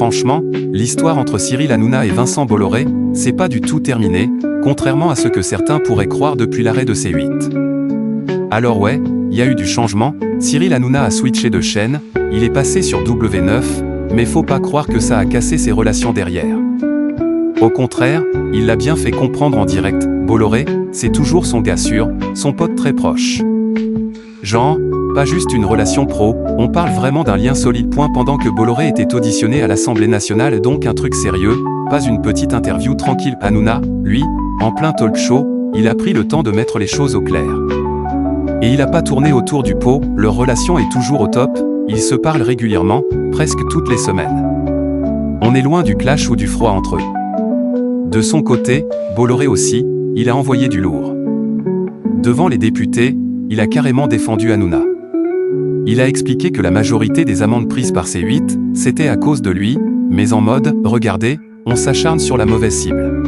Franchement, l'histoire entre Cyril Hanouna et Vincent Bolloré, c'est pas du tout terminé, contrairement à ce que certains pourraient croire depuis l'arrêt de C8. Alors ouais, il y a eu du changement, Cyril Hanouna a switché de chaîne, il est passé sur W9, mais faut pas croire que ça a cassé ses relations derrière. Au contraire, il l'a bien fait comprendre en direct, Bolloré, c'est toujours son gars sûr, son pote très proche. Genre, pas juste une relation pro, on parle vraiment d'un lien solide. Pendant que Bolloré était auditionné à l'Assemblée nationale, donc un truc sérieux, pas une petite interview tranquille. Hanouna, lui, en plein talk show, il a pris le temps de mettre les choses au clair. Et il a pas tourné autour du pot, leur relation est toujours au top, ils se parlent régulièrement, presque toutes les semaines. On est loin du clash ou du froid entre eux. De son côté, Bolloré aussi, il a envoyé du lourd. Devant les députés, il a carrément défendu Hanouna. Il a expliqué que la majorité des amendes prises par C8, c'était à cause de lui, mais en mode « Regardez, on s'acharne sur la mauvaise cible ».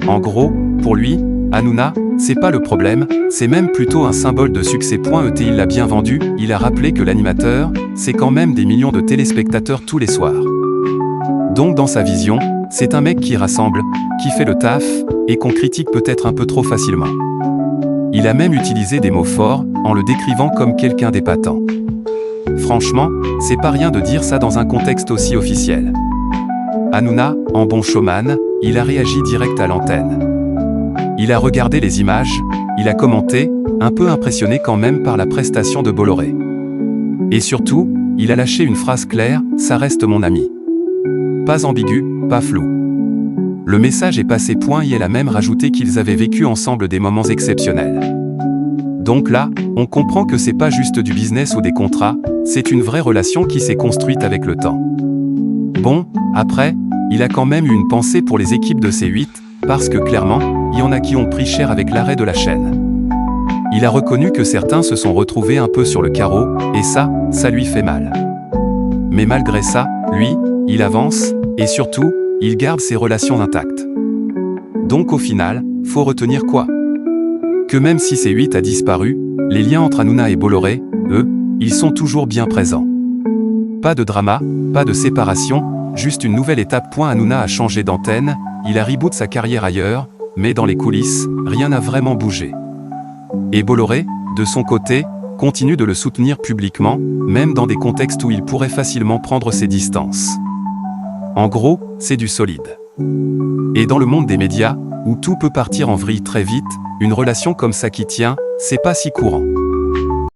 En gros, pour lui, Hanouna, c'est pas le problème, c'est même plutôt un symbole de succès. Il l'a bien vendu, il a rappelé que l'animateur, c'est quand même des millions de téléspectateurs tous les soirs. Donc dans sa vision, c'est un mec qui rassemble, qui fait le taf, et qu'on critique peut-être un peu trop facilement. Il a même utilisé des mots forts, en le décrivant comme quelqu'un d'épatant. Franchement, c'est pas rien de dire ça dans un contexte aussi officiel. Hanouna, en bon showman, il a réagi direct à l'antenne. Il a regardé les images, il a commenté, un peu impressionné quand même par la prestation de Bolloré. Et surtout, il a lâché une phrase claire, « Ça reste mon ami ». Pas ambigu, pas flou. Le message est passé. Il a même rajouté qu'ils avaient vécu ensemble des moments exceptionnels. Donc là, on comprend que c'est pas juste du business ou des contrats, c'est une vraie relation qui s'est construite avec le temps. Bon, après, il a quand même eu une pensée pour les équipes de C8, parce que clairement, il y en a qui ont pris cher avec l'arrêt de la chaîne. Il a reconnu que certains se sont retrouvés un peu sur le carreau, et ça lui fait mal. Mais malgré ça, lui, il avance, et surtout, il garde ses relations intactes. Donc au final, faut retenir quoi? Que même si C8 a disparu, les liens entre Hanouna et Bolloré, eux, ils sont toujours bien présents. Pas de drama, pas de séparation, juste une nouvelle étape. Hanouna a changé d'antenne, il a reboot sa carrière ailleurs, mais dans les coulisses, rien n'a vraiment bougé. Et Bolloré, de son côté, continue de le soutenir publiquement, même dans des contextes où il pourrait facilement prendre ses distances. En gros, c'est du solide. Et dans le monde des médias, où tout peut partir en vrille très vite, une relation comme ça qui tient, c'est pas si courant.